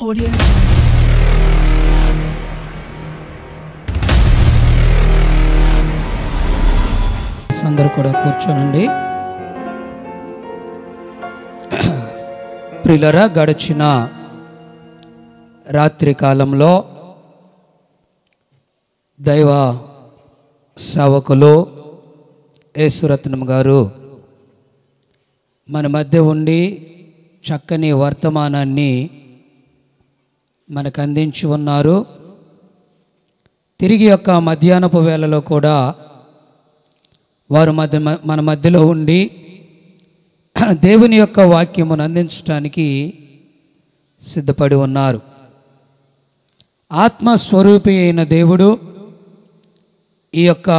Audio. అందరూ కూడా కూర్చోనండి. ప్రియులారా, గడిచిన రాత్రి కాలంలో దైవ సేవకులు యేసురత్నం గారు మన మధ్య ఉండి చక్కని వర్తమానాన్ని మనకు అందించి ఉన్నారు. తిరిగి యొక్క మధ్యాహ్నపు వేళలో కూడా వారు మన మధ్యలో ఉండి దేవుని యొక్క వాక్యమును అందించడానికి సిద్ధపడి ఉన్నారు. ఆత్మస్వరూపి అయిన దేవుడు ఈ యొక్క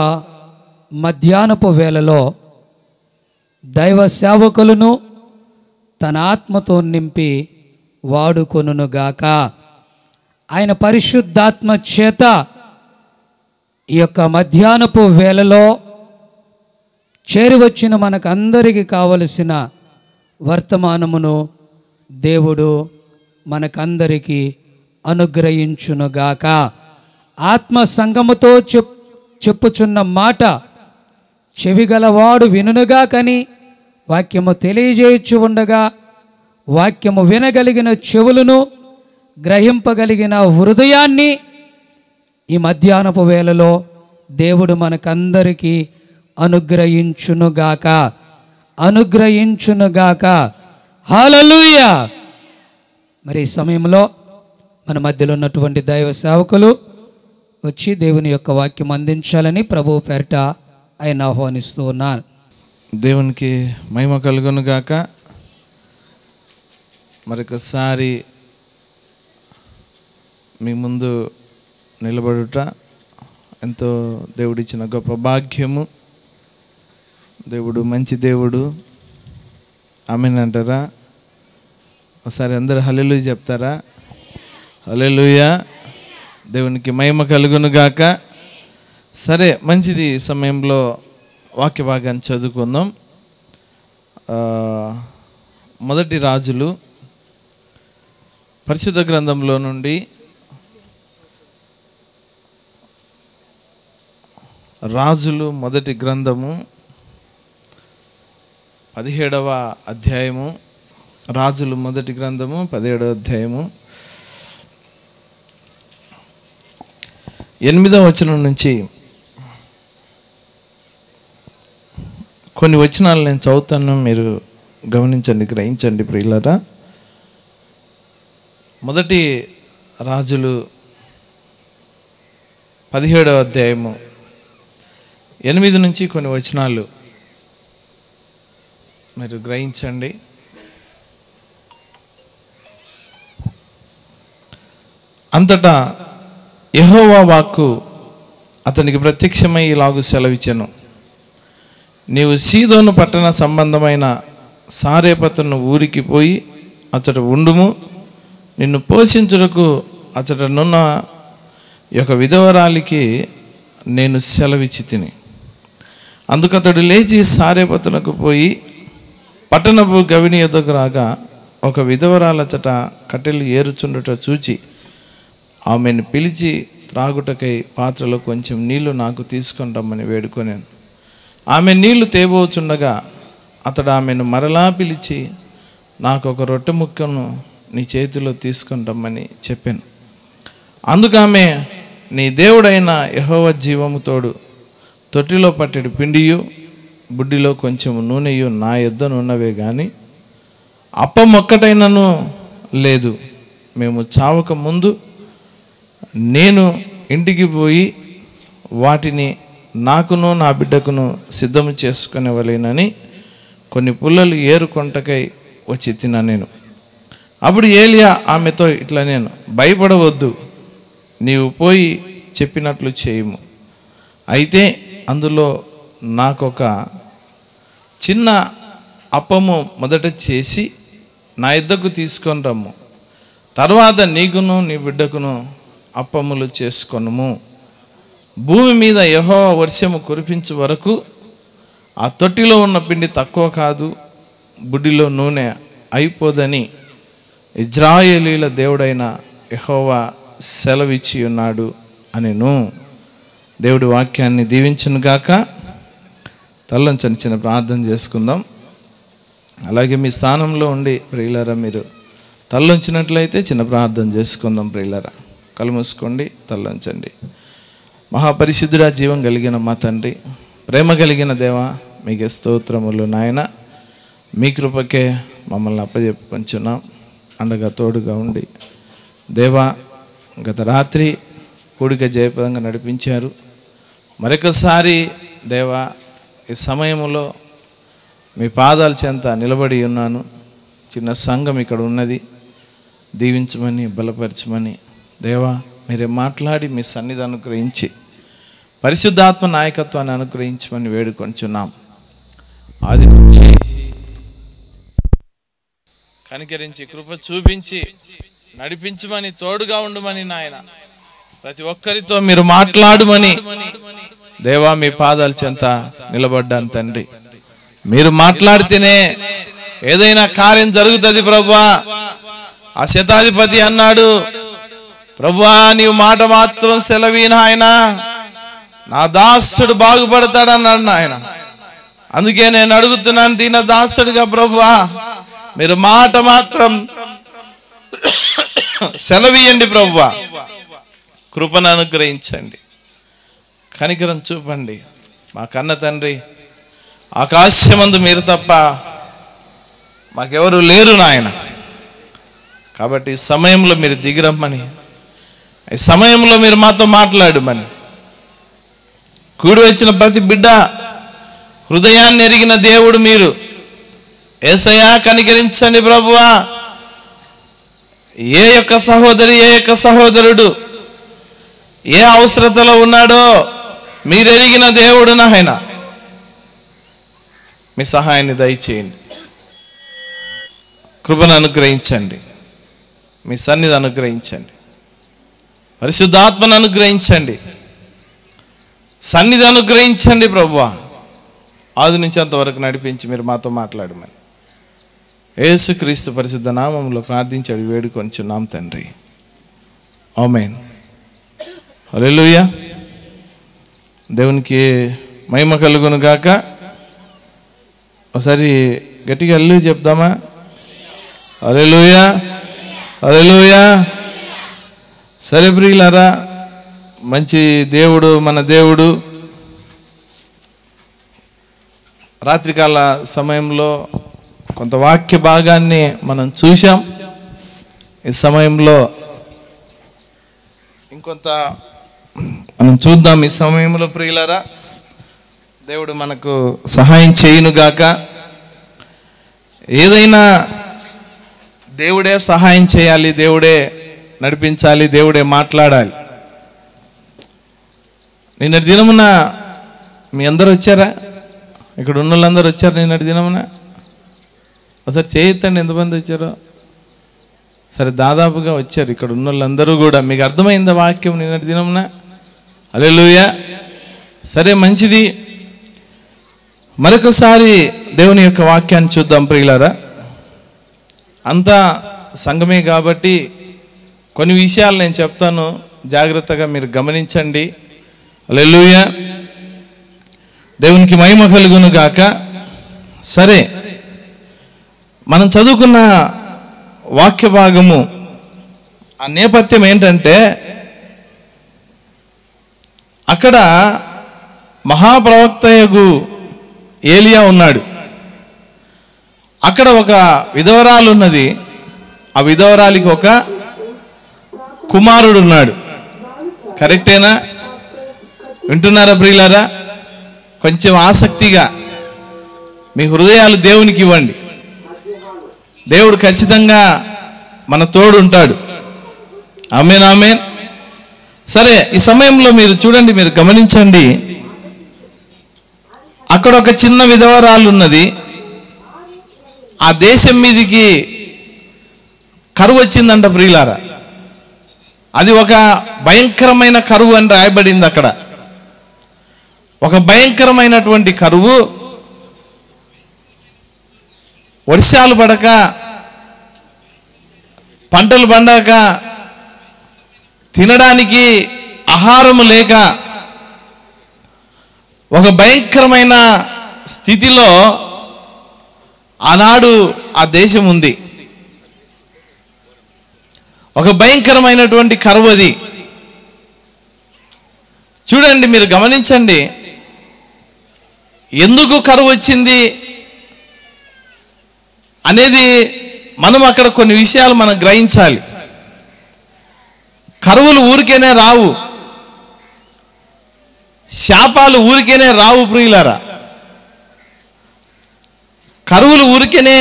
మధ్యాహ్నపు వేళలో దైవ సేవకులను తన ఆత్మతో నింపి వాడుకొనుగాక. ఆయన పరిశుద్ధాత్మ చేత ఈ యొక్క మధ్యాహ్నపు వేళలో చేరివచ్చిన మనకందరికీ కావలసిన వర్తమానమును దేవుడు మనకందరికీ అనుగ్రహించునుగాక. ఆత్మ సంగముతో చెప్పుచున్న మాట చెవిగలవాడు వినునుగా కని వాక్యము తెలియజేయచ్చు ఉండగా, వాక్యము వినగలిగిన చెవులను గ్రహింపగలిగిన హృదయాన్ని ఈ మధ్యాహ్నపు వేళలో దేవుడు మనకందరికీ అనుగ్రహించునుగాక. హల్లెలూయా. మరి ఈ సమయంలో మన మధ్యలో ఉన్నటువంటి దైవ సేవకులు వచ్చి దేవుని యొక్క వాక్యం అందించాలని ప్రభువు పేరిట ఆయన ఆహ్వానిస్తూ ఉన్నాను. దేవునికి మహిమ కలుగునుగాక. మరొకసారి మీ ముందు నిలబడుట ఎంతో దేవుడిచ్చిన గొప్ప భాగ్యము. దేవుడు మంచి దేవుడు. ఆమేన్ అంటారా? ఒకసారి అందరూ హల్లెలూయా చెప్తారా? హల్లెలూయా. దేవునికి మహిమ కలుగునుగాక. సరే, మంచిది. ఈ సమయంలో వాక్య భాగాన్ని చదువుకుందాం. మొదటి రాజులు పరిశుద్ధ గ్రంథంలో నుండి రాజులు మొదటి గ్రంథము 17వ అధ్యాయము. రాజులు మొదటి గ్రంథము 17వ అధ్యాయము 8వ వచనం నుంచి కొన్ని వచనాలు నేను చదువుతాను, మీరు గమనించండి, గ్రహించండి ప్రియులారా. మొదటి రాజులు 17వ అధ్యాయము 8 నుంచి కొన్ని వచనాలు మీరు గ్రహించండి. అంతటా యెహోవా వాక్కు అతనికి ప్రత్యక్షమై ఇలాగు సెలవిచ్చెను. నీవు సీదోను పట్టణ సంబంధమైన సారేపతును ఊరికి పోయి అతడు ఉండుము. నిన్ను పోషించుటకు అతడనున్న యొక్క విధవరాలికి నేను సెలవిచ్చి తిని. అందుకతడు లేచి సారేపతునకు పోయి పట్టణపు గవిని ఎదుగు రాగా ఒక విధవరాలచట కట్టెలు ఏరుచుండుట చూచి ఆమెను పిలిచి త్రాగుటకై పాత్రలో కొంచెం నీళ్లు నాకు తీసుకొని రమ్మని వేడుకొనాను. ఆమె నీళ్లు తేబోచుండగా అతడు ఆమెను మరలా పిలిచి నాకు ఒక రొట్టె ముక్కను నీ చేతిలో తీసుకొని రమ్మని చెప్పాను. అందుకామె, నీ దేవుడైన యెహోవా జీవము తోడు తొట్టిలో పట్టెడు పిండియు బుడ్డిలో కొంచెం నూనెయు నా యొద్దనున్నవే గాని అప్పం ఒక్కటైనను లేదు. మేము చావక ముందు నేను ఇంటికి పోయి వాటిని నాకును నా బిడ్డకును సిద్ధము చేసుకునేవలేనని కొన్ని పుల్లలు ఏరుకొంటకై వచ్చి తిన్నా నేను. అప్పుడు ఏలియా ఆమెతో ఇట్లా, నేను భయపడవద్దు, నీవు పోయి చెప్పినట్లు చేయుము. అయితే అందులో నాకొక చిన్న అప్పము మొదట చేసి నా యొద్దకు తీసుకొని రమ్ము. తర్వాత నీకును నీ బిడ్డకును అప్పములు చేసుకొనుము. భూమి మీద యెహోవా వర్షము కురిపించు వరకు ఆ తొట్టిలో ఉన్న పిండి తక్కువ కాదు, బుడ్డిలో నూనె అయిపోదని ఇజ్రాయేలీల దేవుడైన యెహోవా సెలవిచ్చి ఉన్నాడు అనెను. దేవుడి వాక్యాన్ని దీవించును గాక. తల్లంచని చిన్న ప్రార్థన చేసుకుందాం. అలాగే మీ స్థానంలో ఉండి ప్రియులారా మీరు తల్లంచినట్లయితే చిన్న ప్రార్థన చేసుకుందాం. ప్రియులారా కళ్ళు మూసుకోండి, తల్లంచండి. మహాపరిశుద్ధుడా, జీవం కలిగిన మా తండ్రి, ప్రేమ కలిగిన దేవా, మీకే స్తోత్రములు నాయన. మీ కృపకే మమ్మల్ని అప్పచెప్పుకొంచున్నాం. అండగా తోడుగా ఉండి దేవా, గత రాత్రి కూడిక జయప్రదంగా నడిపించారు. మరొకసారి దేవా, ఈ సమయంలో మీ పాదాల చెంత నిలబడి ఉన్నాను. చిన్న సంఘం ఇక్కడ ఉన్నది, దీవించమని బలపరచమని దేవా మీరే మాట్లాడి మీ సన్నిధి అనుగ్రహించి పరిశుద్ధాత్మ నాయకత్వాన్ని అనుగ్రహించమని వేడుకొంచున్నాం. ఆది నుంచి కనికరించి కృప చూపించి నడిపించమని, తోడుగా ఉండమని నాయన ప్రతి ఒక్కరితో మీరు మాట్లాడమని దేవా మీ పాదాల చెంత నిలబడ్డాను తండ్రి. మీరు మాట్లాడితేనే ఏదైనా కార్యం జరుగుతుంది ప్రభువా. ఆ శతాధిపతి అన్నాడు, ప్రభువా నీవు మాట మాత్రం సెలవీన ఆయన నా దాసుడు బాగుపడతాడన్నాడు నాయన. అందుకే నేను అడుగుతున్నాను దీన దాసుడుగా, ప్రభువా మీరు మాట మాత్రం సెలవీయండి ప్రభువా. కృపను అనుగ్రహించండి, కనికరం చూపండి. మా కన్న తండ్రి, ఆకాశమందు మీరు తప్ప మాకెవరు లేరు నాయన. కాబట్టి ఈ సమయంలో మీరు దిగిరమ్మని, ఈ సమయంలో మీరు మాతో మాట్లాడమని, కూడి వచ్చిన ప్రతి బిడ్డ హృదయాన్ని ఎరిగిన దేవుడు మీరు. యేసయ్యా కనికరించండి ప్రభువా. ఏ యొక్క సహోదరి, ఏ యొక్క సహోదరుడు ఏ అవసరతలో ఉన్నాడో మీరు ఎరిగిన దేవుడు నాయన. మీ సహాయాన్ని దయచేయండి, కృపను అనుగ్రహించండి, మీ సన్నిధి అనుగ్రహించండి, పరిశుద్ధాత్మను అనుగ్రహించండి, సన్నిధి అనుగ్రహించండి ప్రభువా. ఆది నుంచి అంతవరకు నడిపించి మీరు మాతో మాట్లాడమని యేసుక్రీస్తు పరిశుద్ధ నామములో ప్రార్థించి అడిగి వేడుకొంచున్నాం తండ్రి. ఆమేన్. హల్లెలూయా. దేవునికి మహిమ కలుగును గాక. ఒకసారి గట్టిగా హల్లెలూయా చెప్దామా? హల్లెలూయా, హల్లెలూయా. సరే ప్రియులారా, మంచి దేవుడు మన దేవుడు. రాత్రికాల సమయంలో కొంత వాక్య భాగాన్ని మనం చూసాం. ఈ సమయంలో ఇంకొంత మనం చూద్దాం. ఈ సమయంలో ప్రియులారా, దేవుడు మనకు సహాయం చేయునుగాక. ఏదైనా దేవుడే సహాయం చేయాలి, దేవుడే నడిపించాలి, దేవుడే మాట్లాడాలి. నిన్నటి దినమున మీ అందరూ వచ్చారా? ఇక్కడ ఉన్న వాళ్ళందరూ వచ్చారు నిన్నటి దినమున? ఒకసారి చేయొద్దండి ఎంతమంది వచ్చారో. సరే, దాదాపుగా వచ్చారు ఇక్కడ ఉన్న వాళ్ళందరూ కూడా. మీకు అర్థమైందా వాక్యం నిన్నటి దినమున? హల్లెలూయా. సరే, మంచిది. మరొకసారి దేవుని యొక్క వాక్యాన్ని చూద్దాం ప్రియులారా. అంతా సంఘమే కాబట్టి కొన్ని విషయాలు నేను చెప్తాను, జాగ్రత్తగా మీరు గమనించండి. హల్లెలూయా. దేవునికి మహిమ కలుగును గాక. సరే, మనం చదువుకున్న వాక్య భాగము ఆ నేపథ్యం ఏంటంటే, అక్కడ మహాప్రవక్తయగు ఏలియా ఉన్నాడు. అక్కడ ఒక విధవరాలు ఉన్నది. ఆ విధవరాలికి ఒక కుమారుడు ఉన్నాడు. కరెక్టేనా? వింటున్నారా ప్రియులారా? కొంచెం ఆసక్తిగా మీ హృదయాలు దేవునికి ఇవ్వండి. దేవుడు ఖచ్చితంగా మన తోడు ఉంటాడు. ఆమేన్, ఆమేన్. సరే, ఈ సమయంలో మీరు చూడండి, మీరు గమనించండి. అక్కడ ఒక చిన్న విధవరాలు ఉన్నది. ఆ దేశం మీదికి కరువు వచ్చిందంట ప్రియులారా. అది ఒక భయంకరమైన కరువు అని రాయబడింది అక్కడ. ఒక భయంకరమైనటువంటి కరువు. వర్షాలు పడక పంటలు పండాక తినడానికి ఆహారము లేక ఒక భయంకరమైన స్థితిలో ఆనాడు ఆ దేశం ఉంది. ఒక భయంకరమైనటువంటి కరువు అది. చూడండి, మీరు గమనించండి, ఎందుకు కరువు వచ్చింది అనేది మనం అక్కడ కొన్ని విషయాలు మనం గ్రహించాలి. కరువులు ఊరికేనే రావు, శాపాలు ఊరికేనే రావు ప్రియులారా. కరువులు ఊరికేనే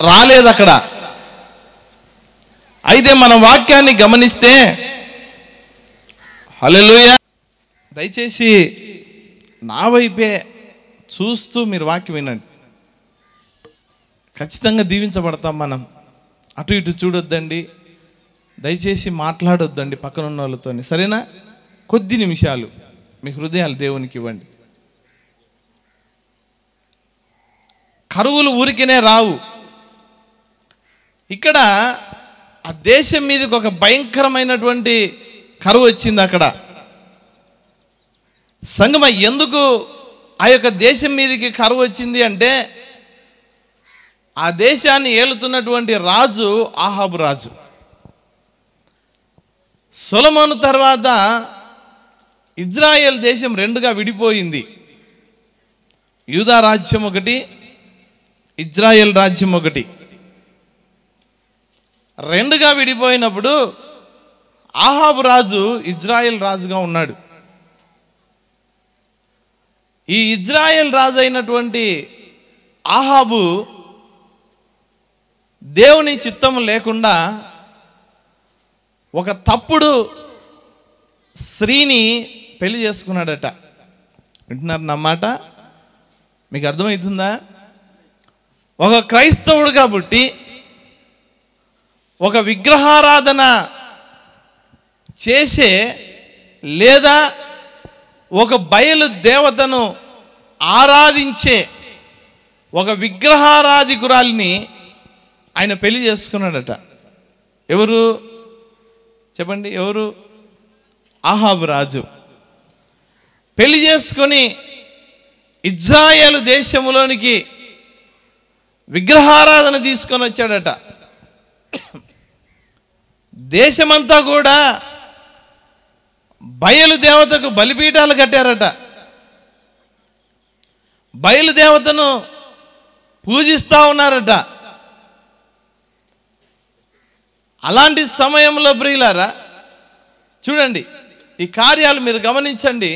రాలేదు అక్కడ. అయితే మన వాక్యాన్ని గమనిస్తే, హల్లెలూయా, దయచేసి నా వైపే చూస్తూ మీరు వాక్యం వినండి. ఖచ్చితంగా దీవించబడతాం మనం. అటు ఇటు చూడొద్దండి, దయచేసి మాట్లాడొద్దండి పక్కన ఉన్న వాళ్ళతో, సరేనా? కొద్ది నిమిషాలు మీ హృదయాలు దేవునికి ఇవ్వండి. కరువులు ఊరికినే రావు. ఇక్కడ ఆ దేశం మీదకి ఒక భయంకరమైనటువంటి కరువు వచ్చింది అక్కడ. సంగమ, ఎందుకు ఆ యొక్క దేశం మీదకి కరువు వచ్చింది అంటే, ఆ దేశాన్ని ఏలుతున్నటువంటి రాజు ఆహాబు రాజు. సొలొమోను తర్వాత ఇజ్రాయెల్ దేశం రెండుగా విడిపోయింది. యూదా రాజ్యం ఒకటి, ఇజ్రాయెల్ రాజ్యం ఒకటి. రెండుగా విడిపోయినప్పుడు ఆహాబు రాజు ఇజ్రాయెల్ రాజుగా ఉన్నాడు. ఈ ఇజ్రాయెల్ రాజు అయినటువంటి ఆహాబు దేవుని చిత్తం లేకుండా ఒక తప్పుడు స్త్రీని పెళ్లి చేసుకున్నాడట. వింటున్నారు నా మాట? మీకు అర్థమవుతుందా? ఒక క్రైస్తవుడుగా పుట్టి ఒక విగ్రహారాధన చేసే లేదా ఒక బయలు దేవతను ఆరాధించే ఒక విగ్రహారాధికురాలిని ఆయన పెళ్లి చేసుకున్నాడట. ఎవరు చెప్పండి? ఎవరు? ఆహాబు రాజు. పెళ్లి చేసుకొని ఇజ్రాయేలు దేశంలోనికి విగ్రహారాధన తీసుకొని వచ్చాడట. దేశమంతా కూడా బయలు దేవతకు బలిపీఠాలు కట్టారట. బయలు దేవతను పూజిస్తూ ఉన్నారట. అలాంటి సమయంలో ప్రియులారా, చూడండి, ఈ కార్యాలు మీరు గమనించండి.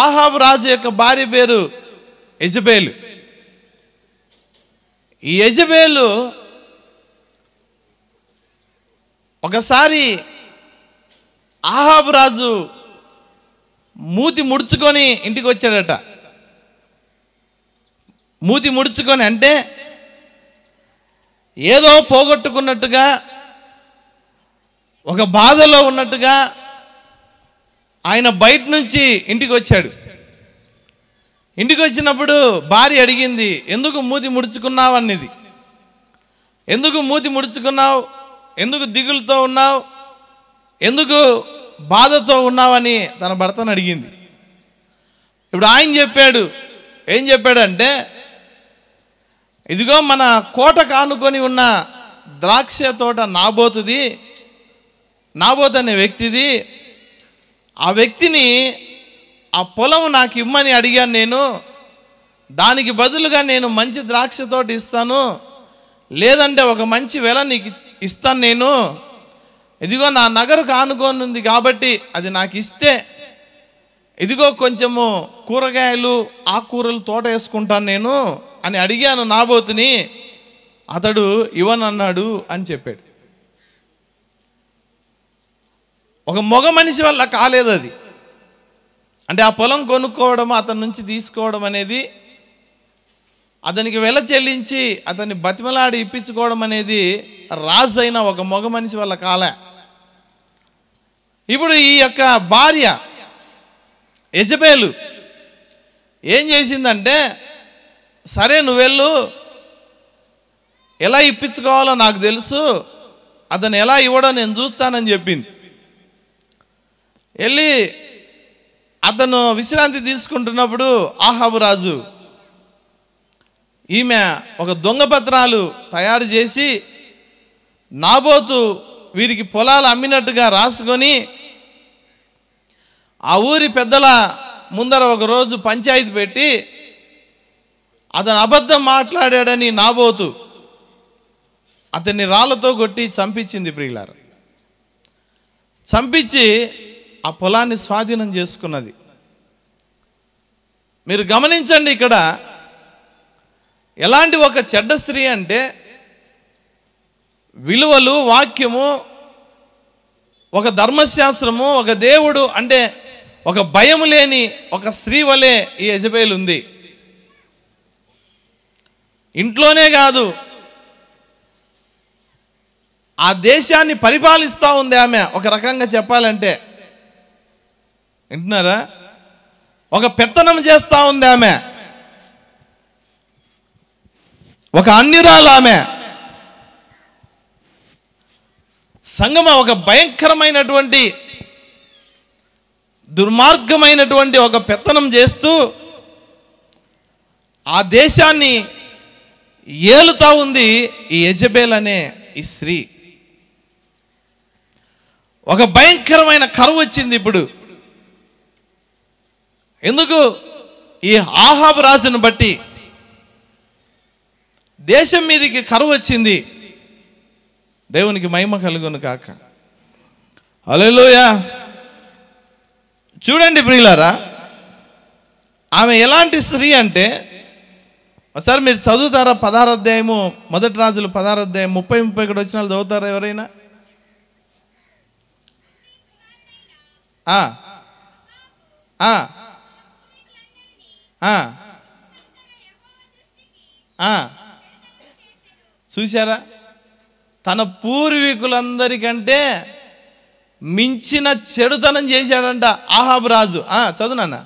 ఆహాబు రాజు యొక్క భార్య పేరు యెజబేలు. ఈ యెజబేలు ఒకసారి ఆహాబు రాజు మూతి ముడుచుకొని ఇంటికి వచ్చాడట. మూతి ముడుచుకొని అంటే ఏదో పోగొట్టుకున్నట్టుగా, ఒక బాధలో ఉన్నట్టుగా ఆయన బయట నుంచి ఇంటికి వచ్చాడు. ఇంటికి వచ్చినప్పుడు భార్య అడిగింది, ఎందుకు మూతి ముడుచుకున్నావు అన్నది. ఎందుకు మూతి ముడుచుకున్నావు, ఎందుకు దిగులుతో ఉన్నావు, ఎందుకు బాధతో ఉన్నావని తన భర్తను అడిగింది. ఇప్పుడు ఆయన చెప్పాడు, ఏం చెప్పాడంటే, ఇదిగో మన కోట కానుకొని ఉన్న ద్రాక్ష తోట నాబోతుది, నాబోతు అనే వ్యక్తిది. ఆ వ్యక్తిని ఆ పొలం నాకు ఇమ్మని అడిగాను నేను. దానికి బదులుగా నేను మంచి ద్రాక్ష తోట ఇస్తాను, లేదంటే ఒక మంచి వెల నీకు ఇస్తాను నేను. ఇదిగో నా నగరు కానుకొని ఉంది కాబట్టి అది నాకు ఇస్తే, ఇదిగో కొంచెము కూరగాయలు ఆకుకూరలు తోట వేసుకుంటాను నేను అని అడిగాను నాబోతుని. అతడు ఇవ్వనన్నాడు అని చెప్పాడు. ఒక మగ మనిషి వల్ల కాలేదు అది. అంటే ఆ పొలం కొనుక్కోవడం, అతని నుంచి తీసుకోవడం అనేది, అతనికి వెల చెల్లించి అతన్ని బతిమలాడి ఇప్పించుకోవడం అనేది రాజు అయిన ఒక మగ మనిషి వల్ల కాలే. ఇప్పుడు ఈ యొక్క భార్య యెజబేలు ఏం చేసిందంటే, సరే నువ్వు వెళ్ళు, ఎలా ఇప్పించుకోవాలో నాకు తెలుసు, అతను ఎలా ఇవ్వడో నేను చూస్తానని చెప్పింది. వెళ్ళి అతను విశ్రాంతి తీసుకుంటున్నప్పుడు ఆహాబు రాజు ఈమె ఒక దొంగ పత్రాలు తయారు చేసి నాబోతు వీరికి పొలాలు అమ్మినట్టుగా రాసుకొని ఆ ఊరి పెద్దల ముందర ఒకరోజు పంచాయతీ పెట్టి అతను అబద్ధం మాట్లాడాడని నాబోతు అతన్ని రాళ్లతో కొట్టి చంపించింది ప్రియులారా. చంపించి ఆ పొలాన్ని స్వాధీనం చేసుకున్నది. మీరు గమనించండి, ఇక్కడ ఎలాంటి ఒక చెడ్డ స్త్రీ అంటే విలువలు, వాక్యము, ఒక ధర్మశాస్త్రము, ఒక దేవుడు అంటే ఒక భయం లేని ఒక స్త్రీ వలె ఈ యెజబేలు ఉంది. ఇంట్లోనే కాదు, ఆ దేశాన్ని పరిపాలిస్తూ ఉంది ఆమె. ఒక రకంగా చెప్పాలంటే, వింటున్నారా, ఒక పెత్తనం చేస్తూ ఉంది ఆమె, ఒక అన్యురాలు ఆమె. సంగమ ఒక భయంకరమైనటువంటి దుర్మార్గమైనటువంటి ఒక పెత్తనం చేస్తూ ఆ దేశాన్ని ఏలుతా ఉంది ఈ యెజబేల్ అనే ఈ స్త్రీ. ఒక భయంకరమైన కరువు వచ్చింది ఇప్పుడు. ఎందుకు? ఈ ఆహాబు రాజును బట్టి దేశం మీదకి కరువు వచ్చింది. దేవునికి మహిమ కలుగును కాక. హల్లెలూయా. చూడండి ప్రియులారా, ఆమె ఎలాంటి స్త్రీ అంటే, ఒకసారి మీరు చదువుతారా 16వ అధ్యాయము, మొదటి రాజులు 16వ అధ్యాయం 30-31 వచనాలు చదువుతారా ఎవరైనా? చూశారా? తన పూర్వీకులందరికంటే మించిన చెడుతనం చేశాడంట ఆహాబు రాజు. చదువునన్నా.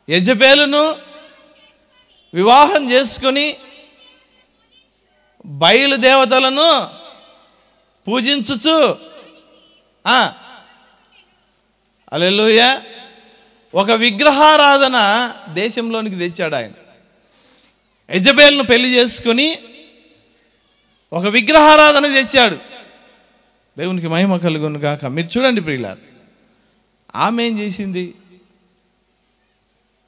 యెజబేలును వివాహం చేసుకుని బయలుదేవతలను పూజించుచు హల్లెలూయా ఒక విగ్రహారాధన దేశంలోనికి తెచ్చాడు ఆయన. యెజబేలును పెళ్లి చేసుకుని ఒక విగ్రహారాధన తెచ్చాడు. దేవునికి మహిమ కలుగును గాక. మీరు చూడండి ప్రియులారా, ఆమె ఏం చేసింది?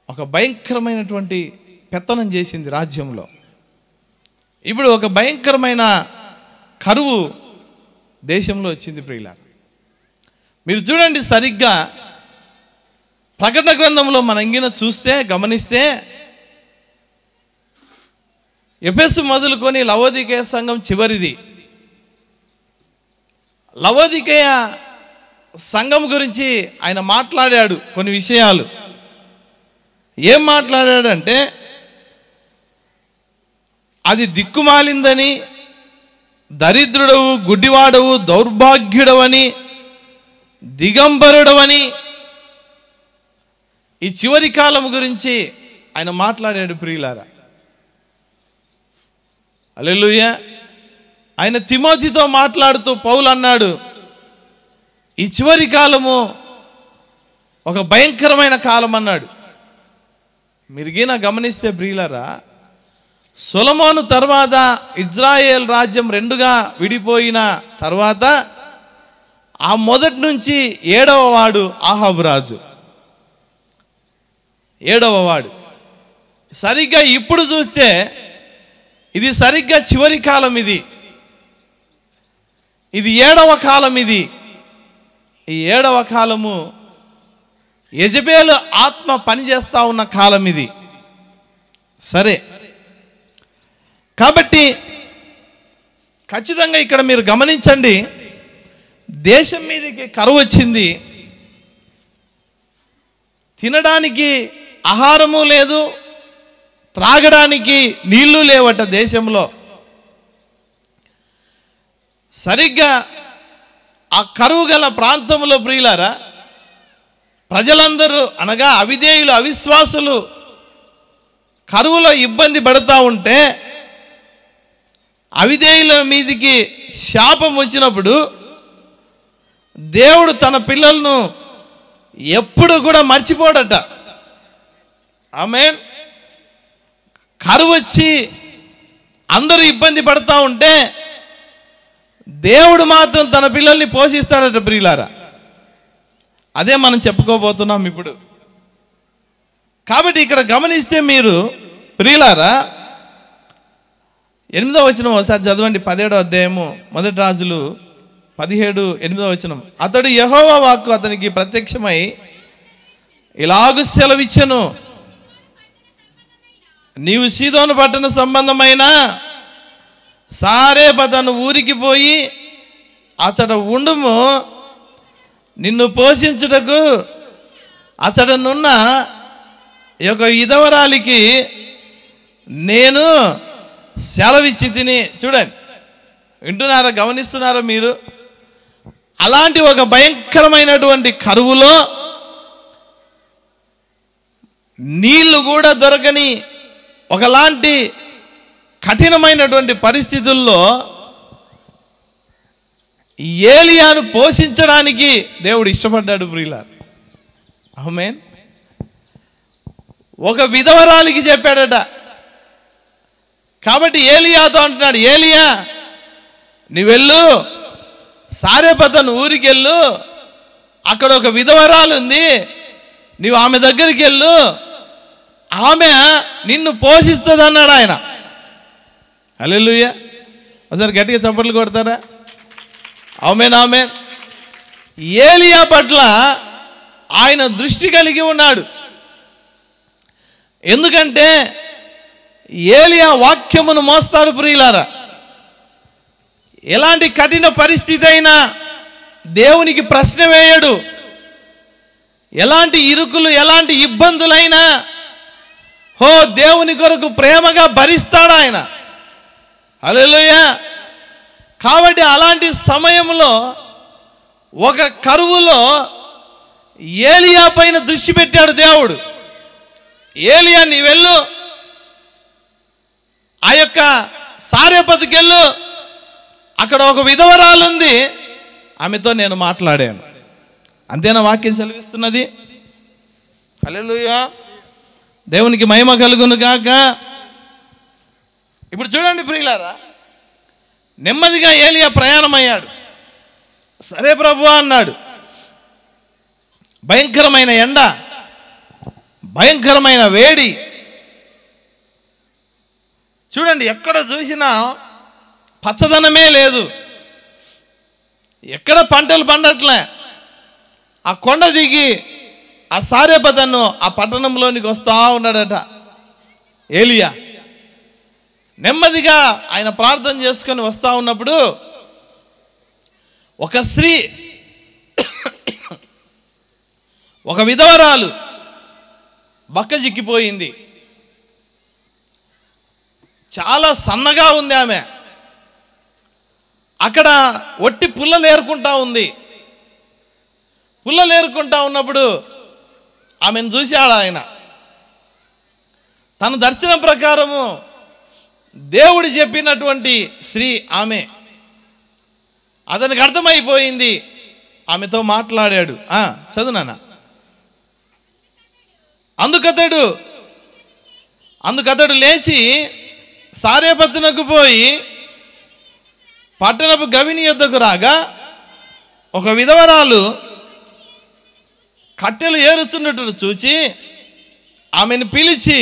ఒక భయంకరమైనటువంటి పెత్తనం చేసింది రాజ్యంలో. ఇప్పుడు ఒక భయంకరమైన కరువు దేశంలో వచ్చింది ప్రియులారా. మీరు చూడండి, సరిగ్గా ప్రకటన గ్రంథంలో మనం ఇంగిన చూస్తే గమనిస్తే ఎఫెసు మొదలుకొని లవోదికేయ సంఘం చివరిది. లవోదికేయ సంఘం గురించి ఆయన మాట్లాడాడు కొన్ని విషయాలు. ఏం మాట్లాడాడంటే, అది దిక్కుమాలిందని, దరిద్రుడవు, గుడ్డివాడవు, దౌర్భాగ్యుడవని, దిగంబరుడవని, ఈ చివరి కాలం గురించి ఆయన మాట్లాడాడు ప్రియులారా. హల్లెలూయా. ఆయన తిమోతితో మాట్లాడుతూ పౌలు అన్నాడు, ఈ చివరి కాలము ఒక భయంకరమైన కాలం అన్నాడు. మీరుగిన గమనిస్తే ప్రియులారా, సొలొమోను తర్వాత ఇజ్రాయేల్ రాజ్యం రెండుగా విడిపోయిన తర్వాత ఆ మొదటి నుంచి 7వ వాడు ఆహాబు రాజు. 7వ వాడు. సరిగ్గా ఇప్పుడు చూస్తే ఇది సరిగ్గా చివరి కాలం. ఇది 7వ కాలం. ఈ 7వ కాలము యెజబేలు ఆత్మ పనిచేస్తూ ఉన్న కాలం ఇది. సరే, కాబట్టి ఖచ్చితంగా ఇక్కడ మీరు గమనించండి, దేశం మీదకి కరువు వచ్చింది. తినడానికి ఆహారము లేదు, త్రాగడానికి నీళ్లు లేవట దేశంలో. సరిగ్గా ఆ కరువు గల ప్రాంతంలో ప్రియులారా, ప్రజలందరూ అనగా అవిధేయులు, అవిశ్వాసులు కరువులో ఇబ్బంది పడుతూ ఉంటే, అవిధేయుల మీదికి శాపం వచ్చినప్పుడు దేవుడు తన పిల్లలను ఎప్పుడు కూడా మర్చిపోడట. ఆమేన్. కరువు వచ్చి అందరూ ఇబ్బంది పడుతూ ఉంటే దేవుడు మాత్రం తన పిల్లల్ని పోషిస్తాడట ప్రియులారా. అదే మనం చెప్పుకోబోతున్నాం ఇప్పుడు. కాబట్టి ఇక్కడ గమనిస్తే మీరు ప్రియులారా, 8వ వచనం ఒకసారి చదవండి. 17వ అధ్యాయము 1 రాజులు 17, 8వ వచనం. అతడు యెహోవా వాక్కు అతనికి ప్రత్యక్షమై ఇలాగు సెలవిచ్చెను, నీవు సీదోను పట్టణ సంబంధమైన సారేపతను ఊరికి పోయి అతడు ఉండుము, నిన్ను పోషించుటకు అతడనున్న ఈ యొక్క విధవరాలికి నేను సెలవిచ్చి తిని. చూడండి, వింటున్నారా, గమనిస్తున్నారా మీరు? అలాంటి ఒక భయంకరమైనటువంటి కరువులో, నీళ్లు కూడా దొరకని ఒకలాంటి కఠినమైనటువంటి పరిస్థితుల్లో ఏలియాను పోషించడానికి దేవుడు ఇష్టపడ్డాడు ప్రియులారా. ఆమేన్. ఒక విధవరాలికి చెప్పాడట. కాబట్టి ఏలియాతో అంటున్నాడు, ఏలియా నీవెళ్ళు, సారేపతను ఊరికి వెళ్ళు, అక్కడ ఒక విధవరాలు ఉంది, నీవు ఆమె దగ్గరికి వెళ్ళు, ఆమె నిన్ను పోషిస్తుంది అన్నాడు ఆయన. హల్లెలూయా. ఒకసారి గట్టిగా చప్పట్లు కొడతారా? ఆమేన్, ఆమేన్. ఏలియా పట్ల ఆయన దృష్టి కలిగి ఉన్నాడు. ఎందుకంటే ఏలియా వాక్యమును మోస్తాడు ప్రియులారా. ఎలాంటి కఠిన పరిస్థితి అయినా దేవునికి ప్రశ్న వేయడు. ఎలాంటి ఇరుకులు, ఎలాంటి ఇబ్బందులైనా దేవుని కొరకు ప్రేమగా భరిస్తాడు ఆయన. హల్లెలూయా. కాబట్టి అలాంటి సమయంలో ఒక కరువులో ఏలియా పైన దృష్టి పెట్టాడు దేవుడు. ఏలియా నీ వెళ్ళు, ఆ యొక్క సారేపతికి వెళ్ళు, అక్కడ ఒక విధవరాలు ఉంది, ఆమెతో నేను మాట్లాడాను. అంతేనా వాక్యం సెలవిస్తున్నది? హల్లెలూయా. దేవునికి మహిమ కలుగును గాక. ఇప్పుడు చూడండి ప్రియులారా, నెమ్మదిగా ఏలియా ప్రయాణమయ్యాడు. సరే ప్రభువా అన్నాడు. భయంకరమైన ఎండ, భయంకరమైన వేడి. చూడండి, ఎక్కడ చూసినా పచ్చదనమే లేదు, ఎక్కడ పంటలు పండట్లే. ఆ కొండ దిగి ఆ సారేపతను ఆ పట్టణంలోనికి వస్తూ ఉన్నాడట ఏలియా. నెమ్మదిగా ఆయన ప్రార్థన చేసుకొని వస్తూ ఉన్నప్పుడు ఒక స్త్రీ, ఒక విధవరాలు బక్కజిక్కిపోయింది. చాలా సన్నగా ఉంది ఆమె. అక్కడ ఒట్టి పుల్లలు ఏరుకుంటా ఉంది. పుల్లలు ఏరుకుంటా ఉన్నప్పుడు ఆమెను చూశాడు ఆయన. తన దర్శనం ప్రకారము దేవుడు చెప్పినటువంటి స్త్రీ ఆమె. అతనికి అర్థమైపోయింది. ఆమెతో మాట్లాడాడు. చదువునా. అందుకతడు లేచి సారేపత్తునకు పోయి పట్టణపు గవిని యొద్దకు రాగా ఒక విధవరాలు కట్టెలు ఏరుచున్నట్టు చూచి ఆమెను పిలిచి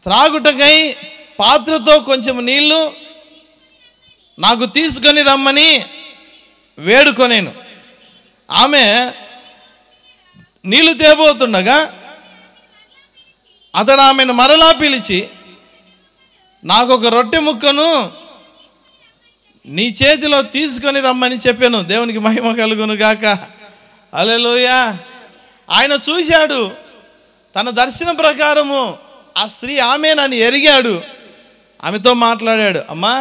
త్రాగుటకై పాత్రతో కొంచెం నీళ్లు నాకు తీసుకొని రమ్మని వేడుకొనేను. ఆమె నీళ్లు తేబోతుండగా అతడు ఆమెను మరలా పిలిచి నాకు ఒక రొట్టె ముక్కను నీ చేతిలో తీసుకొని రమ్మని చెప్పాను. దేవునికి మహిమ కలుగును గాక. హల్లెలూయా. ఆయన చూశాడు. తన దర్శనం ప్రకారము ఆ స్త్రీ ఆమెనని ఎరిగాడు. ఆమెతో మాట్లాడాడు. అమ్మా,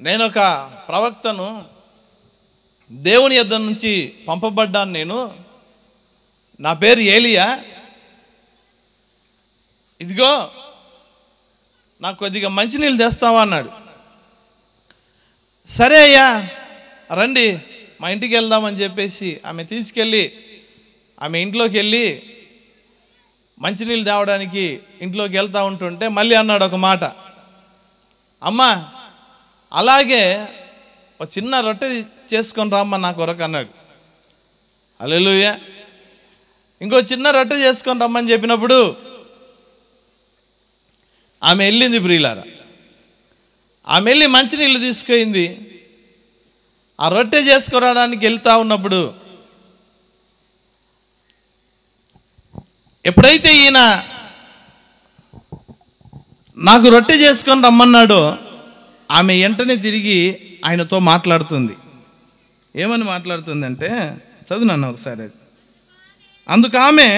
నేను ఒక ప్రవక్తను, దేవుని యొద్ద నుంచి పంపబడ్డాను. నేను, నా పేరు ఏలియా. ఇదిగో నాకు కొద్దిగా మంచినీళ్ళు తెస్తావా అన్నాడు. సరే అయ్యా రండి మా ఇంటికి వెళ్దామని చెప్పేసి ఆమె తీసుకెళ్ళి ఆమె ఇంట్లోకి వెళ్ళి మంచినీళ్ళు తేవడానికి ఇంట్లోకి వెళ్తూ ఉంటుంటే మళ్ళీ అన్నాడు ఒక మాట, అమ్మా అలాగే ఒక చిన్న రొట్టె చేసుకొని రామ్మా నా కొరకు అన్నాడు. హల్లెలూయా. ఇంకో చిన్న రొట్టె చేసుకొని రమ్మని చెప్పినప్పుడు ఆమె వెళ్ళింది. ప్రియులారా, ఆమె వెళ్ళి మంచినీళ్ళు తీసుకెళ్ళింది. ఆ రొట్టె చేసుకురావడానికి వెళ్తా ఉన్నప్పుడు ఎప్పుడైతే ఈయన నాకు రొట్టె చేసుకొని రమ్మన్నాడో ఆమె వెంటనే తిరిగి ఆయనతో మాట్లాడుతుంది. ఏమని మాట్లాడుతుందంటే, చదువునన్న ఒకసారి. అందుకు ఆమె,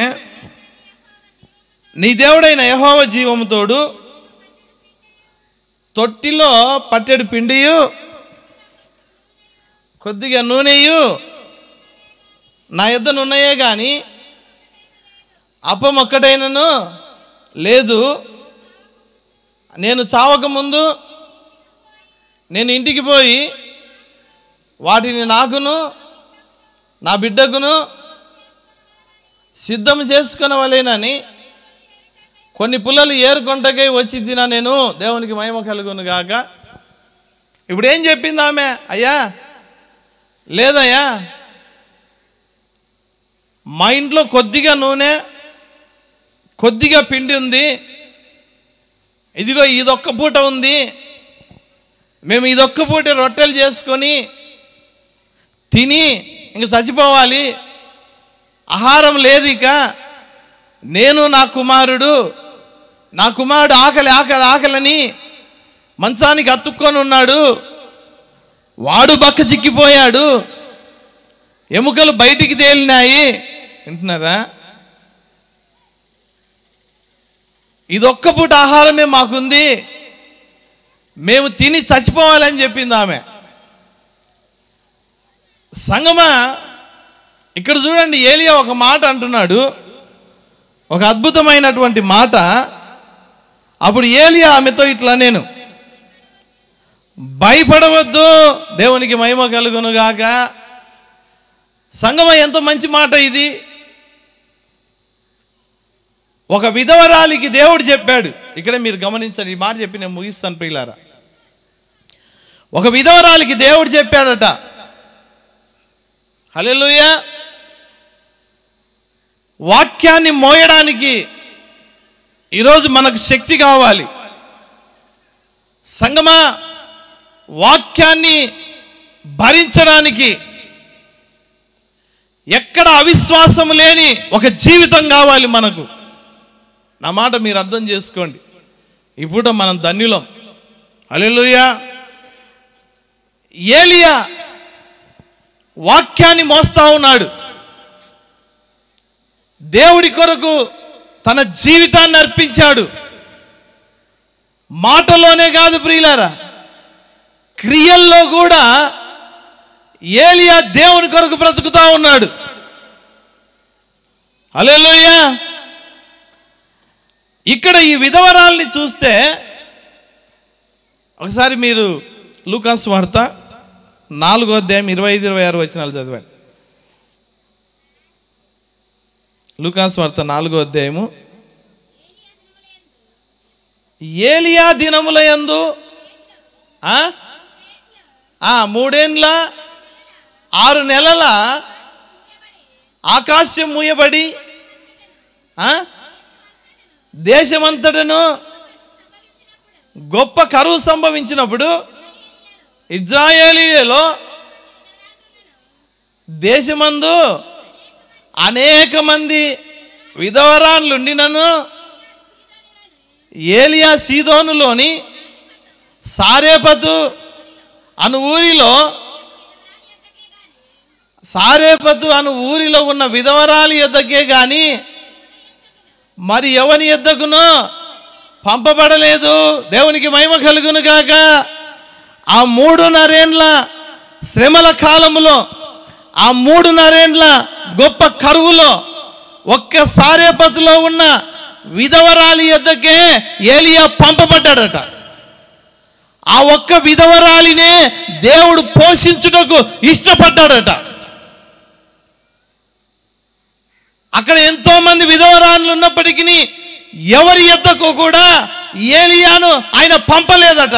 నీ దేవుడైన యెహోవా జీవము తోడు తొట్టిలో పట్టెడు పిండియు కొద్దిగా నూనెయు నా యొద్ద ఉన్నాయే కానీ అప్పం ఒక్కటైనను లేదు. నేను చావకముందు నేను ఇంటికి పోయి వాటిని నాకును నా బిడ్డకును సిద్ధం చేసుకునవలేనని కొన్ని పుల్లలు ఏరుకొంటకై వచ్చి తినా నేను, దేవునికి మహిమ కలుగును గాక. ఇప్పుడు ఏం చెప్పింది ఆమె? అయ్యా లేదయ్యా, మా ఇంట్లో కొద్దిగా నూనె కొద్దిగా పిండి ఉంది, ఇదిగో ఇదొక్క పూట ఉంది, మేము ఇదొక్క పూట రొట్టెలు చేసుకొని తిని ఇంక చచ్చిపోవాలి, ఆహారం లేదు ఇక. నేను నా కుమారుడు ఆకలి ఆకలి ఆకలని మంచానికి అతుక్కొని ఉన్నాడు, వాడు బక్క చిక్కిపోయాడు, ఎముకలు బయటికి తేలినాయి. వింటున్నారా? ఇదొక్క పూట ఆహారమే మాకుంది, మేము తిని చచ్చిపోవాలని చెప్పింది ఆమె. సంగమా, ఇక్కడ చూడండి, ఏలియా ఒక మాట అంటున్నాడు, ఒక అద్భుతమైనటువంటి మాట. అప్పుడు ఏలియా ఆమెతో ఇట్లా, నేను భయపడవద్దు, దేవునికి మహిమ కలుగును గాక. సంగమా, ఎంత మంచి మాట ఇది. ఒక విధవరాలికి దేవుడు చెప్పాడు. ఇక్కడ మీరు గమనించండి, ఈ మాట చెప్పి నేను ముగిస్తాను ప్రియులారా. ఒక విధవరాలికి దేవుడు చెప్పాడట. హల్లెలూయా. వాక్యాన్ని మోయడానికి ఈరోజు మనకు శక్తి కావాలి. సంగమా, వాక్యాన్ని భరించడానికి ఎక్కడ అవిశ్వాసం లేని ఒక జీవితం కావాలి మనకు. నా మాట మీరు అర్థం చేసుకోండి. ఈ పూట మనం ధన్యులం. హల్లెలూయా. ఏలియా వాక్యాన్ని మోస్తా ఉన్నాడు. దేవుడి కొరకు తన జీవితాన్ని అర్పించాడు. మాటలోనే కాదు ప్రియులారా, క్రియల్లో కూడా ఏలియా దేవుని కొరకు బ్రతుకుతా ఉన్నాడు. హల్లెలూయా. ఇక్కడ ఈ విధవరాల్ని చూస్తే ఒకసారి మీరు లూకాసు వార్త 4వ అధ్యాయం 25-26 వచనాలు చదవండి. లూకాసు వార్త 4వ అధ్యాయము. ఏలియా దినముల యందు 3 ఏళ్ల 6 నెలల ఆకాశం మూయబడి దేశమంతటను గొప్ప కరువు సంభవించినప్పుడు ఇజ్రాయేలీయులలో దేశమందు అనేక మంది విధవరాళ్ళుండినను ఏలియా సీదోనులోని సారేపతు అను ఊరిలో ఉన్న విధవరాలి యొద్దకే గాని మరి ఎవని యొద్దకునో పంపబడలేదు. దేవునికి మహిమ కలుగును గాక. ఆ 3.5 ఏండ్ల శ్రమల కాలంలో, ఆ 3.5 ఏండ్ల గొప్ప కరువులో ఒక్క సారేపతులో ఉన్న విధవరాలి యొద్దకే ఏలియా పంపబడ్డాడట. ఆ ఒక్క విధవరాలినే దేవుడు పోషించుటకు ఇష్టపడ్డాడట. అక్కడ ఎంతో మంది విధవరాలు ఉన్నప్పటికీ ఎవరి యొద్దకు కూడా ఏలియాను ఆయన పంపలేదట.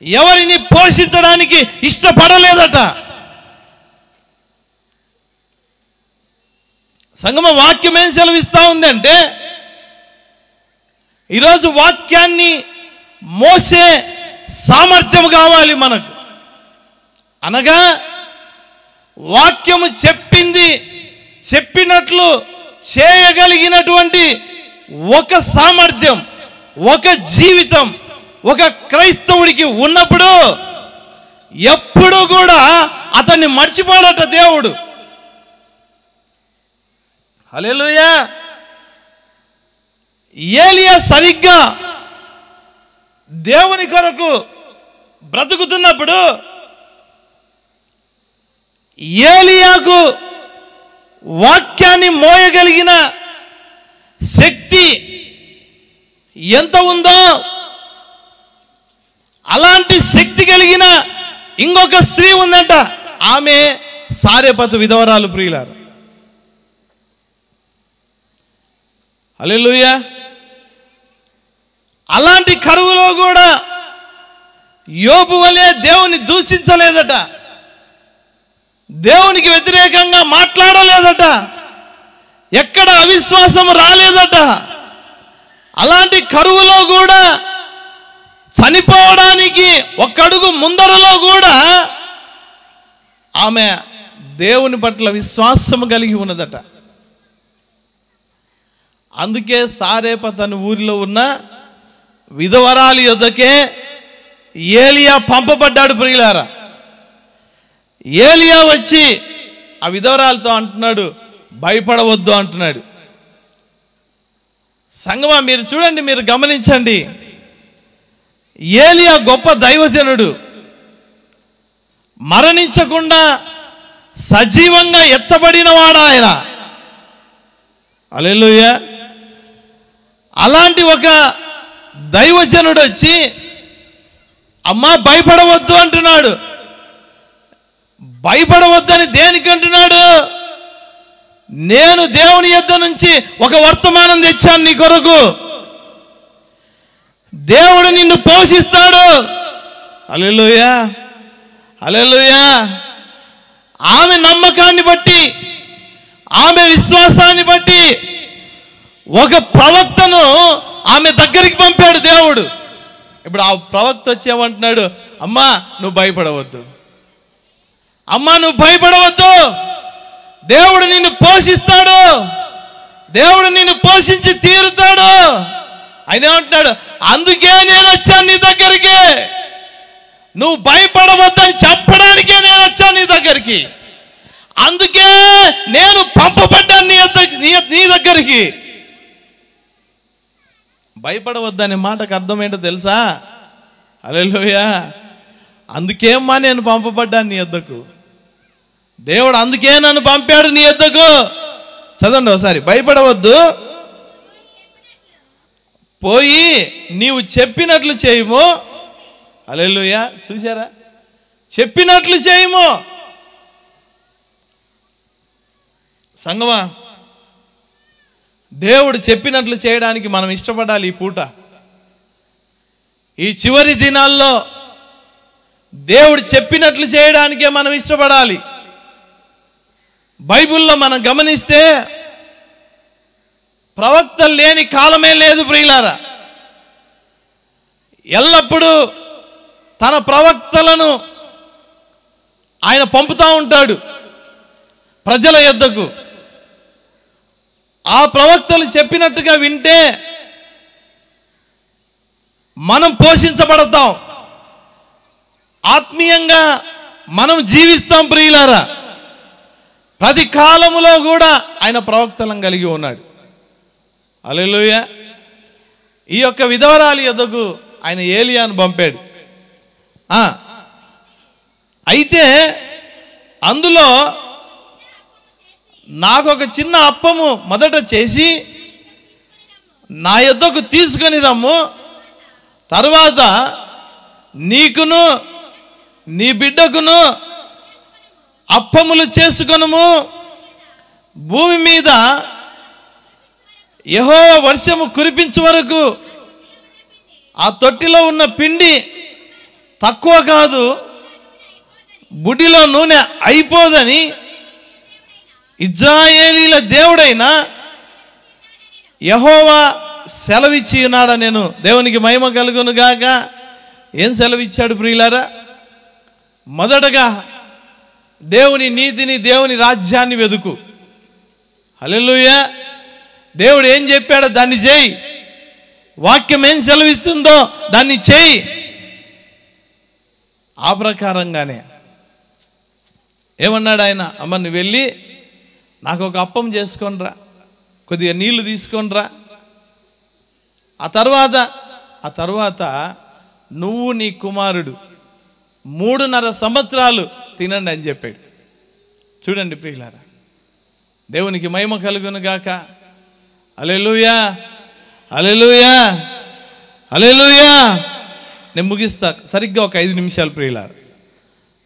ఎవరిని పోషించడానికి ఇష్టపడలేదట. సంగమ వాక్యం ఏం సెలవిస్తూ ఉందంటే, ఈరోజు వాక్యాన్ని మోసే సామర్థ్యం కావాలి మనకు. అనగా వాక్యము చెప్పింది చెప్పినట్లు చేయగలిగినటువంటి ఒక సామర్థ్యం, ఒక జీవితం ఒక క్రైస్తవుడికి ఉన్నప్పుడు ఎప్పుడు కూడా అతన్ని మర్చిపోడట దేవుడు. హల్లెలూయా. ఏలియా సరిగ్గా దేవుని కొరకు బ్రతుకుతున్నప్పుడు ఏలియాకు వాక్యాన్ని మోయగలిగిన శక్తి ఎంత ఉందో అలాంటి శక్తి కలిగిన ఇంకొక స్త్రీ ఉందంట. ఆమె సారేపతు విధవరాలు ప్రియులారు. హల్లెలూయా. అలాంటి కరువులో కూడా యోబు వలె దేవుని దూషించలేదట, దేవునికి వ్యతిరేకంగా మాట్లాడలేదట, ఎక్కడ అవిశ్వాసం రాలేదట. అలాంటి కరువులో కూడా చనిపోవడానికి ఒక్కడుగు ముందరలో కూడా ఆమె దేవుని పట్ల విశ్వాసం కలిగి ఉన్నదట. అందుకే సారేపతు అనే ఊరిలో ఉన్న విధవరాలి యొద్దకే ఏలియా పంపబడ్డాడు ప్రియులారా. ఏలియా వచ్చి ఆ విధవరాలతో అంటున్నాడు, భయపడవద్దు అంటున్నాడు. సంగమా మీరు చూడండి, మీరు గమనించండి. ఏలియా గొప్ప దైవజనుడు, మరణించకుండా సజీవంగా ఎత్తబడిన వాడు ఆయన. హల్లెలూయా. అలాంటి ఒక దైవజనుడు వచ్చి అమ్మా భయపడవద్దు అంటున్నాడు. భయపడవద్దని దేనికి అంటున్నాడు? నేను దేవుని యొద్ద నుంచి ఒక వర్తమానం తెచ్చాను నీ కొరకు, దేవుడు నిన్ను పోషిస్తాడు. హల్లెలూయా, హల్లెలూయా. ఆమె నమ్మకాన్ని బట్టి, ఆమె విశ్వాసాన్ని బట్టి ఒక ప్రవక్తను ఆమె దగ్గరికి పంపాడు దేవుడు. ఇప్పుడు ఆ ప్రవక్త వచ్చేమంటున్నాడు, అమ్మా నువ్వు భయపడవద్దు, అమ్మా నువ్వు భయపడవద్దు, దేవుడు నిన్ను పోషిస్తాడు, దేవుడు నిన్ను పోషించి తీరుతాడు. ఆయన ఏమంటున్నాడు, అందుకే నేను వచ్చాను నీ దగ్గరికి, నువ్వు భయపడవద్దని చెప్పడానికే నేను వచ్చాను నీ దగ్గరికి, అందుకే నేను పంపబడ్డాను నీ దగ్గరికి. భయపడవద్దనే మాటకు అర్థం ఏంటో తెలుసా? హల్లెలూయా. అందుకేమ్మా నేను పంపబడ్డాను నీ యొద్దకు, దేవుడు అందుకే నన్ను పంపాడు నీ యొద్దకు. చదవండి ఒకసారి, భయపడవద్దు, పోయి నీవు చెప్పినట్లు చేయము. హల్లెలూయా. చూసారా, చెప్పినట్లు చేయము. సంగమా, దేవుడు చెప్పినట్లు చేయడానికి మనం ఇష్టపడాలి. ఈ పూట, ఈ చివరి దినాల్లో దేవుడు చెప్పినట్లు చేయడానికే మనం ఇష్టపడాలి. బైబిల్లో మనం గమనిస్తే ప్రవక్తలు లేని కాలమే లేదు ప్రియులారా. ఎల్లప్పుడూ తన ప్రవక్తలను ఆయన పంపుతూ ఉంటాడు ప్రజల యొద్దకు. ఆ ప్రవక్తలు చెప్పినట్టుగా వింటే మనం పోషించబడతాం, ఆత్మీయంగా మనం జీవిస్తాం ప్రియులారా. ప్రతి కాలములో కూడా ఆయన ప్రవక్తలను కలిగి ఉన్నాడు. హల్లెలూయా. ఈ యొక్క విధవరాలి యొద్దకు ఆయన ఏలియాను పంపాడు. అయితే అందులో నాకు ఒక చిన్న అప్పము మొదట చేసి నా యొద్దకు తీసుకొని రమ్ము, తర్వాత నీకును నీ బిడ్డకును అప్పములు చేసుకొనుము. భూమి మీద యెహోవా వర్షము కురిపించే వరకు ఆ తొట్టిలో ఉన్న పిండి తక్కువ కాదు, బుడ్డిలో నూనె అయిపోదని ఇజ్రాయేలీల దేవుడైన యెహోవా సెలవిచ్చి ఉన్నాడా. నేను దేవునికి మహిమ కలుగును గాక. ఏం సెలవిచ్చాడు ప్రియులారా? మొదటగా దేవుని నీతిని, దేవుని రాజ్యాన్ని వెదుకు. హల్లెలూయా. దేవుడు ఏం చెప్పాడో దాన్ని చేయి, వాక్యం ఏం సెలవిస్తుందో దాన్ని చేయి. ఆ ప్రకారంగానే ఏమన్నాడు ఆయన? అమ్మ నువ్వు వెళ్ళి నాకు ఒక అప్పం చేసుకొనిరా, కొద్దిగా నీళ్లు తీసుకొనిరా, ఆ తర్వాత నువ్వు నీ కుమారుడు 3.5 సంవత్సరాలు తినండి అని చెప్పాడు. చూడండి ప్రియులారా, దేవునికి మహిమ కలుగును గాక. హల్లెలూయా, హల్లెలూయా, హల్లెలూయా. నేను ముగిస్తా సరిగ్గా ఒక 5 నిమిషాలు ప్రియులారా.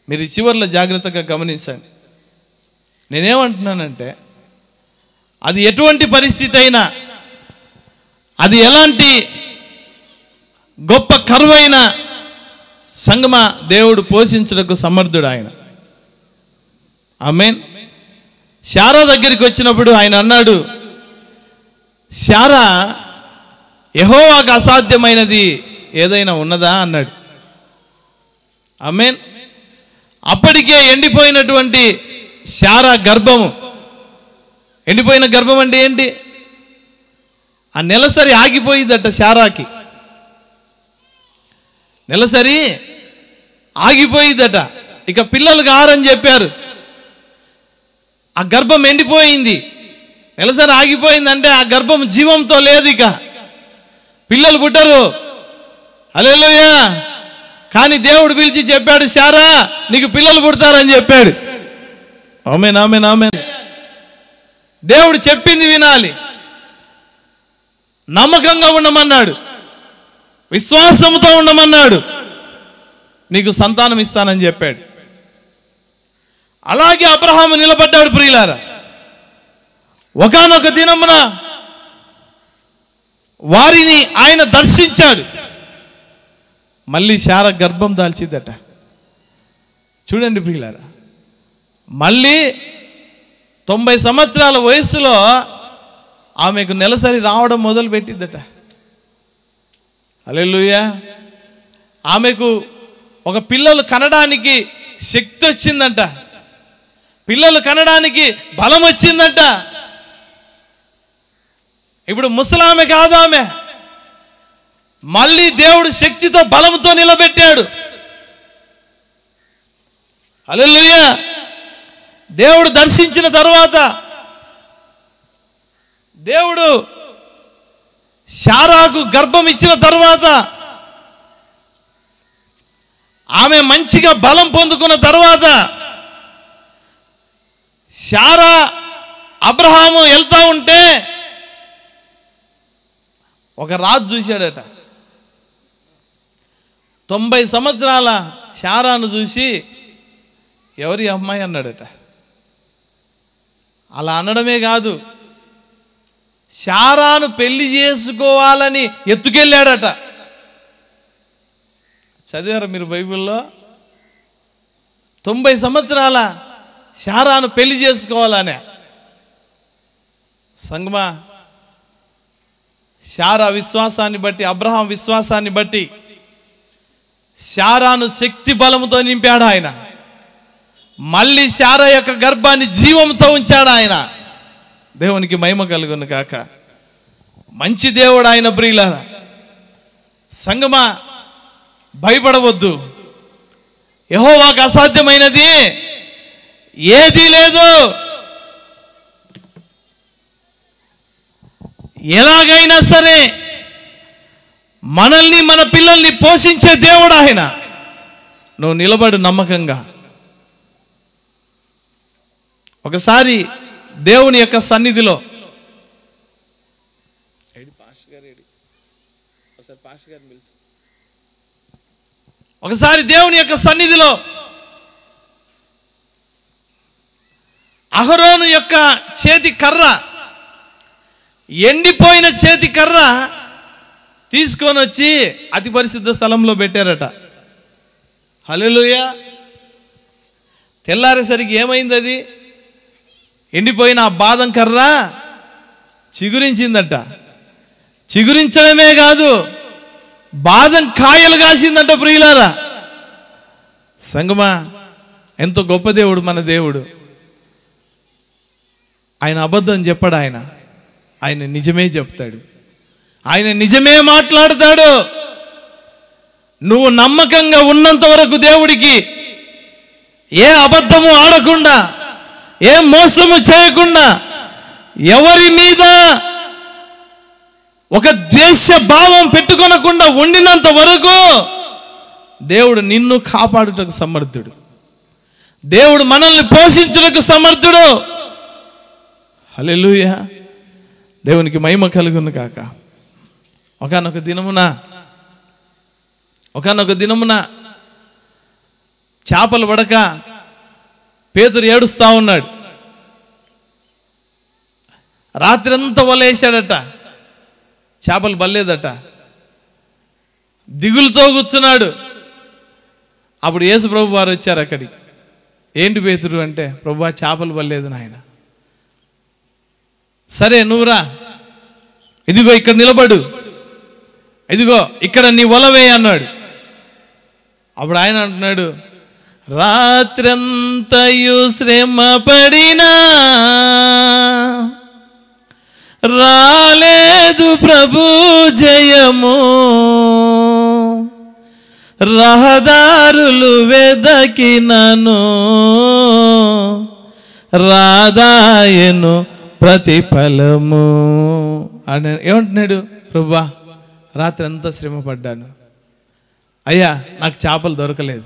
మీరు చివర్లో జాగ్రత్తగా గమనించండి. నేనేమంటున్నానంటే, అది ఎటువంటి పరిస్థితి అయినా, అది ఎలాంటి గొప్ప కరువైన సంగమ దేవుడు పోషించుటకు సమర్థుడు ఆయన. ఆమేన్. శారా దగ్గరికి వచ్చినప్పుడు ఆయన అన్నాడు, శారా, యెహోవాకు అసాధ్యమైనది ఏదైనా ఉన్నదా అన్నాడు. ఆమేన్. అప్పటికే ఎండిపోయినటువంటి శారా గర్భము, ఎండిపోయిన గర్భం అంటే ఏంటి? ఆ నెలసరి ఆగిపోయిందట శారాకి, నెలసరి ఆగిపోయిందట. ఇక పిల్లలు కారని చెప్పారు, ఆ గర్భం ఎండిపోయింది, నెలసరి ఆగిపోయిందంటే ఆ గర్భం జీవంతో లేదు, ఇక పిల్లలు పుట్టరు. హల్లెలూయా. కానీ దేవుడు పిలిచి చెప్పాడు, శారా నీకు పిల్లలు పుడతారని చెప్పాడు. ఆమేన్, ఆమేన్, ఆమేన్. దేవుడు చెప్పింది వినాలి, నమ్మకంగా ఉండమన్నాడు, విశ్వాసంతో ఉండమన్నాడు, నీకు సంతానం ఇస్తానని చెప్పాడు. అలాగే అబ్రహాము నిలబడ్డాడు ప్రియులారా. ఒకానొక దినమున వారిని ఆయన దర్శించాడు. మళ్ళీ శారా గర్భం దాల్చిందట. చూడండి ప్రియులారా, మళ్ళీ 90 సంవత్సరాల వయసులో ఆమెకు నెలసరి రావడం మొదలు పెట్టిందట. హల్లెలూయా. ఆమెకు ఒక పిల్లలు కనడానికి శక్తి వచ్చిందంట, పిల్లలు కనడానికి బలం వచ్చిందంట. ఇప్పుడు ముసలామె కాదు ఆమె, మళ్ళీ దేవుడు శక్తితో బలంతో నిలబెట్టాడు. హల్లెలూయా. దేవుడు దర్శించిన తర్వాత దేవుడు శారాకు గర్భం ఇచ్చిన తర్వాత ఆమె మంచిగా బలం పొందుకున్న తర్వాత శారా అబ్రహాము వెళ్తా ఉంటే ఒక రాజు చూశాడట. 90 సంవత్సరాల శారాను చూసి ఎవరి అమ్మాయి అన్నాడట. అలా అనడమే కాదు, శారాను పెళ్లి చేసుకోవాలని ఎత్తుకెళ్ళాడట. చదివారా మీరు బైబిల్లో? 90 సంవత్సరాల శారాను పెళ్లి చేసుకోవాలనే. సంగమా, శారా విశ్వాసాన్ని బట్టి, అబ్రహాం విశ్వాసాన్ని బట్టి శారాను శక్తి బలముతో నింపాడు ఆయన. మళ్ళీ శారా యొక్క గర్భాన్ని జీవంతో ఉంచాడు ఆయన. దేవునికి మహిమ కలుగును కాక. మంచి దేవుడు ఆయన ప్రియులారా. సంగమా, భయపడవద్దు. యెహోవాకు అసాధ్యమైనది ఏదీ లేదు. ఎలాగైనా సరే మనల్ని, మన పిల్లల్ని పోషించే దేవుడు ఆయన. నువ్వు నిలబడు నమ్మకంగా. ఒకసారి దేవుని యొక్క సన్నిధిలో అహరోను యొక్క చేతి కర్ర, ఎండిపోయిన చేతి కర్ర తీసుకొని వచ్చి అతి పరిశుద్ధ స్థలంలో పెట్టారట. హల్లెలూయా. తెల్లారేసరికి ఏమైంది? అది ఎండిపోయిన ఆ బాదం కర్ర చిగురించిందట. చిగురించడమే కాదు, బాదం కాయలు కాసిందంట. ప్రియులారా, సంగమా, ఎంతో గొప్ప దేవుడు మన దేవుడు. ఆయన అబద్ధం చెప్పాడు. ఆయన నిజమే చెప్తాడు. ఆయన నిజమే మాట్లాడతాడు. నువ్వు నమ్మకంగా ఉన్నంత వరకు దేవుడికి ఏ అబద్ధము ఆడకుండా, ఏ మోసము చేయకుండా, ఎవరి మీద ఒక ద్వేష భావం పెట్టుకొనకుండా ఉండినంత వరకు దేవుడు నిన్ను కాపాడుటకు సమర్థుడు. దేవుడు మనల్ని పోషించుటకు సమర్థుడు. హల్లెలూయా. దేవునికి మహిమ కలుగును కాక. ఒకానొక దినమున చేపలు పడక పేతురు ఏడుస్తా ఉన్నాడు. రాత్రంతా వలేశాడట, చేపలు పడలేదట. దిగులుతో కూర్చున్నాడు. అప్పుడు యేసు ప్రభు వారు వచ్చారు అక్కడికి. ఏంటి పేతురు అంటే, ప్రభువా చేపలు పడలేదు నాయన. సరే నువ్వురా, ఇదిగో ఇక్కడ నిలబడు, ఇదిగో ఇక్కడ నీ వలవే అన్నాడు. అప్పుడు ఆయన అంటున్నాడు, రాత్రంతయు శ్రమ పడినా రాలేదు ప్రభు జయము, రహదారులు వెదకినను రాదాయను ప్రతిఫలము అని ఏమంటున్నాడు. ప్రభువా రాత్రి అంతా శ్రమ పడ్డాను అయ్యా, నాకు చేపలు దొరకలేదు.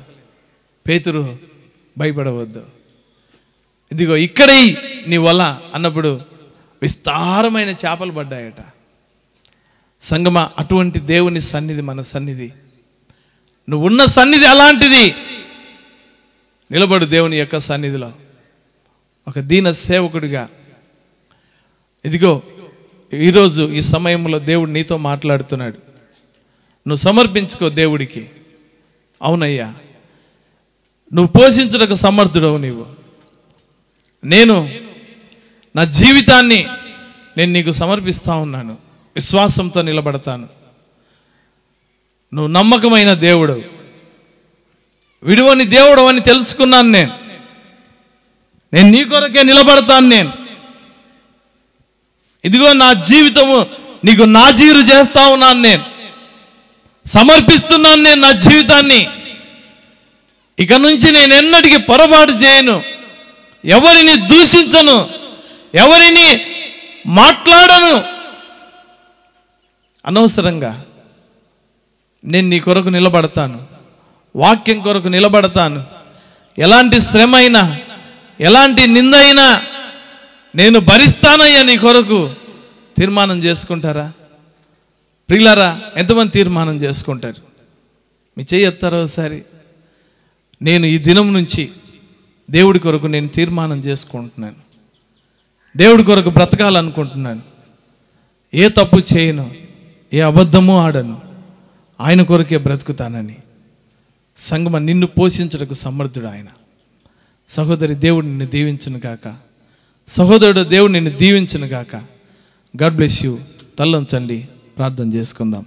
పేతురు భయపడవద్దు, ఇదిగో ఇక్కడే నీ వల అన్నప్పుడు విస్తారమైన చేపలు పడ్డాయట. సంగమా, అటువంటి దేవుని సన్నిధి మన సన్నిధి. నువ్వు ఉన్న సన్నిధి అలాంటిది. నిలబడు దేవుని యొక్క సన్నిధిలో ఒక దీన సేవకుడిగా. ఇదిగో ఈరోజు ఈ సమయంలో దేవుడు నీతో మాట్లాడుతున్నాడు. నువ్వు సమర్పించుకో దేవుడికి. అవునయ్యా, నువ్వు పోషించుటకు సమర్థుడవు. నేను నా జీవితాన్ని నేను నీకు సమర్పిస్తా ఉన్నాను. విశ్వాసంతో నిలబడతాను. నువ్వు నమ్మకమైన దేవుడు, విడువని దేవుడు అని తెలుసుకున్నాను. నేను నీ కొరకే నిలబడతాను. ఇదిగో నా జీవితము నీకు నాజీరు చేస్తా ఉన్నాను. సమర్పిస్తున్నాను నా జీవితాన్ని. ఇక నుంచి నేను ఎన్నటికీ పొరపాటు చేయను, ఎవరిని దూషించను, ఎవరిని మాట్లాడను. అనవసరంగా నేను నీ కొరకు నిలబడతాను, వాక్యం కొరకు నిలబడతాను. ఎలాంటి శ్రమ అయినా, ఎలాంటి నిందైనా నేను భరిస్తానయ్యా నీ కొరకు. తీర్మానం చేసుకుంటారా ప్రియులారా? ఎంతమంది తీర్మానం చేసుకుంటారు? మీ చెయ్యి ఎత్తారో ఒకసారి. నేను ఈ దినం నుంచి దేవుడి కొరకు నేను తీర్మానం చేసుకుంటున్నాను. దేవుడి కొరకు బ్రతకాలనుకుంటున్నాను. ఏ తప్పు చేయను, ఏ అబద్ధము ఆడను, ఆయన కొరకే బ్రతుకుతానని. సంగమ, నిన్ను పోషించుటకు సమర్థుడు ఆయన. సహోదరి, దేవుడు నిన్ను దీవించును గాక. సహోదరుడు, దేవుడు నిన్ను దీవించును గాక. God bless you. తల్లంచండి, ప్రార్థన చేసుకుందాం.